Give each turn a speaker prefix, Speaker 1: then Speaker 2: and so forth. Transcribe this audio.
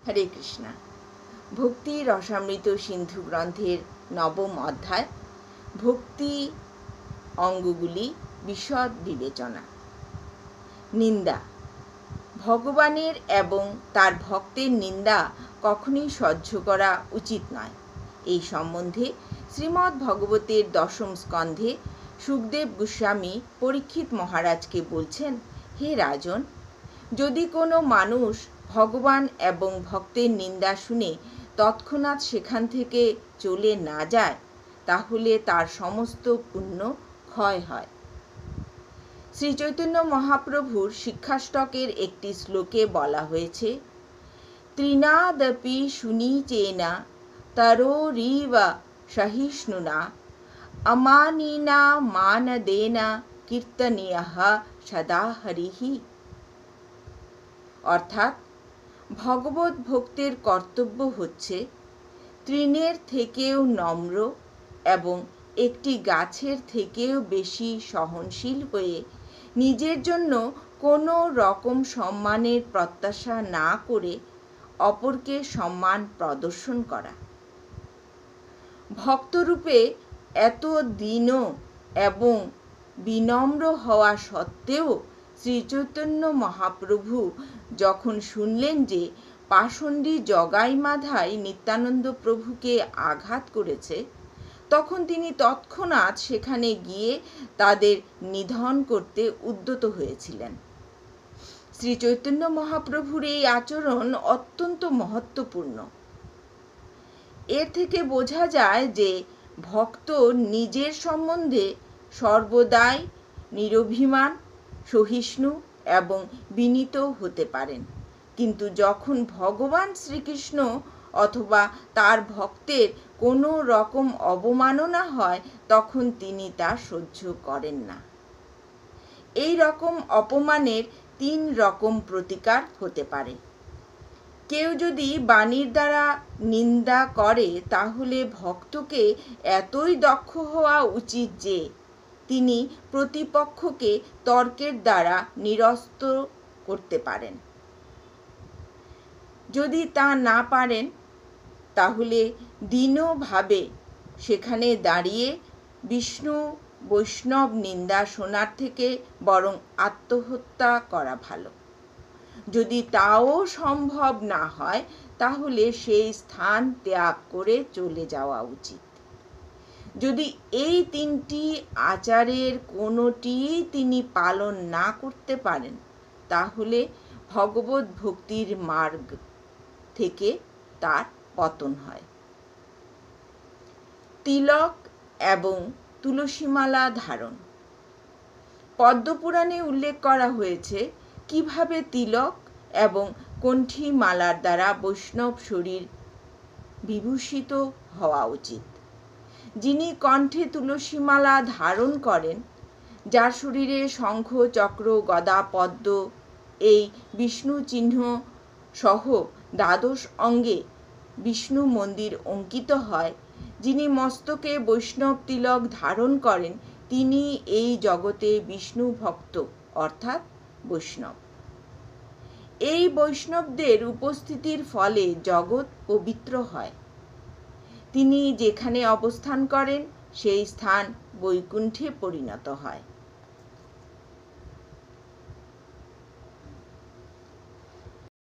Speaker 1: হরে কৃষ্ণা। ভক্তি রসামৃত সিন্ধু গ্রন্থের নবম অধ্যায়, ভক্তি অঙ্গগুলি বিশদ বিবেচনা। নিন্দা। ভগবানের এবং তার ভক্তের নিন্দা কখনোই সহ্য করা উচিত নয়। এই সম্বন্ধে শ্রীমদ্ ভগবতের দশম স্কন্ধে সুখদেব গোস্বামী পরীক্ষিত মহারাজকে বলছেন, হে রাজন, যদি কোনো মানুষ ভগবান এবং ভক্তের নিন্দা শুনে তৎক্ষণাৎ সেখান থেকে চলে না যায়, তাহলে তার সমস্ত পুণ্য ক্ষয় হয়। শ্রী চৈতন্য মহাপ্রভুর শিক্ষাষ্টকের একটি শ্লোকে বলা হয়েছে, ত্রিনাদপি শুনিচেনা তরোরিবা সহিষ্ণুনা অমানিনা মানদেনা কীর্তনীয়ঃ সদা হরিহি। অর্থাৎ ভগবত ভক্তের কর্তব্য হচ্ছে তৃণের থেকেও নম্র এবং একটি গাছের থেকেও বেশি সহনশীল হয়ে নিজের জন্য কোনো রকম সম্মানের প্রত্যাশা না করে অপরকে সম্মান প্রদর্শন করা। ভক্তরূপে এত দীন এবং বিনম্র হওয়া সত্ত্বেও শ্রীচৈতন্য মহাপ্রভু যখন শুনলেন যে পাষণ্ডী জগাই মাধাই নিত্যানন্দ প্রভুকে আঘাত করেছে, তখন তিনি তৎক্ষণাৎ সেখানে গিয়ে তাদের নিধন করতে উদ্যত হয়েছিলেন। শ্রী চৈতন্য মহাপ্রভুর এই আচরণ অত্যন্ত মহত্বপূর্ণ। এর থেকে বোঝা যায় যে ভক্ত নিজের সম্বন্ধে সর্বদাই নিরভিমান, সহিষ্ণু এবং বিনীত হতে পারেন, কিন্তু যখন ভগবান শ্রীকৃষ্ণ অথবা তার ভক্তের কোনো রকম অবমাননা হয়, তখন তিনি তা সহ্য করেন না। এই রকম অপমানের 3 রকম প্রতিকার হতে পারে। কেউ যদি বাণীর দ্বারা নিন্দা করে, তাহলে ভক্তকে এতই দক্ষ হওয়া উচিত যে তিনি প্রতিপক্ষকে তর্কের দ্বারা নিরস্ত করতে পারেন। যদি তা না পারেন, তাহলে দীনভাবে সেখানে দাঁড়িয়ে বিষ্ণু বৈষ্ণব নিন্দা শোনার থেকে বরং আত্মহত্যা করা ভালো। যদি তাও সম্ভব না হয়, তাহলে সেই স্থান ত্যাগ করে চলে যাওয়া উচিত। যদি এই 3টি আচারের কোনোটি তিনি পালন না করতে পারেন, তাহলে ভগবত ভক্তির মার্গ থেকে তার পতন হয়। তিলক এবং তুলসীমালা ধারণ। পদ্মপুরাণে উল্লেখ করা হয়েছে কিভাবে তিলক এবং কণ্ঠী মালার দ্বারা বৈষ্ণব শরীর বিভূষিত হওয়া উচিত। যিনি কণ্ঠে তুলসীমালা ধারণ করেন, যার শরীরে শঙ্খ, চক্র, গদা, পদ্ম এই বিষ্ণু চিহ্ন সহ 12 অঙ্গে বিষ্ণু মন্দির অঙ্কিত হয়, যিনি মস্তকে বৈষ্ণব তিলক ধারণ করেন, তিনি এই জগতে বিষ্ণু ভক্ত অর্থাৎ বৈষ্ণব। এই বৈষ্ণবদের উপস্থিতির ফলে জগৎ পবিত্র হয়। তিনি যেখানে অবস্থান করেন, সেই স্থান বৈকুণ্ঠে পরিণত হয়।